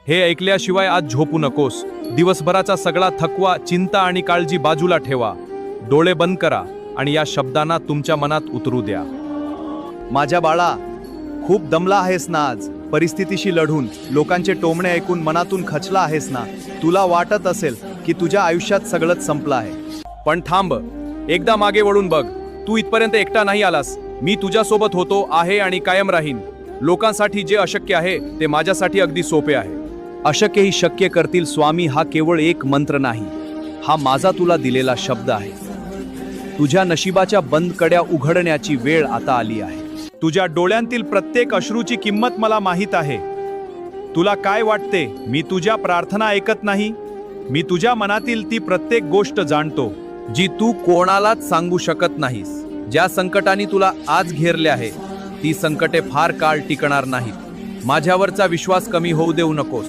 हे ऐकल्याशिवाय आज झोपू नकोस. दिवसभराचा सगळा थकवा, चिंता आणि काळजी बाजूला ठेवा. डोळे बंद करा आणि या शब्दांना तुमच्या मनात उतरू द्या. माझ्या बाळा, खूप दमला आहेस ना आज परिस्थितीशी लढून. लोकांचे टोमणे ऐकून मनातून खचला आहेस ना. तुला वाटत असेल की तुझ्या आयुष्यात सगळंच संपलं आहे. पण थांब, एकदा मागे वळून बघ. तू इथपर्यंत एकटा नाही आलास. मी तुझ्यासोबत होतो, आहे आणि कायम राहीन. लोकांसाठी जे अशक्य आहे ते माझ्यासाठी अगदी सोपे आहे. अशक्यही शक्य करतील स्वामी हा केवळ एक मंत्र नाही, हा माझा तुला दिलेला शब्द आहे. तुझ्या नशिबाच्या बंद कड्या उघडण्याची वेळ आता आली आहे. तुझ्या डोळ्यांतील प्रत्येक अश्रूची किंमत मला माहीत आहे. तुला काय वाटते, मी तुझ्या प्रार्थना ऐकत नाही? मी तुझ्या मनातील ती प्रत्येक गोष्ट जाणतो, जी तू कोणालाच सांगू शकत नाहीस. ज्या संकटाने तुला आज घेरले आहे ती संकटे फार काळ टिकणार नाहीत. माझ्यावरचा विश्वास कमी होऊ देऊ नकोस.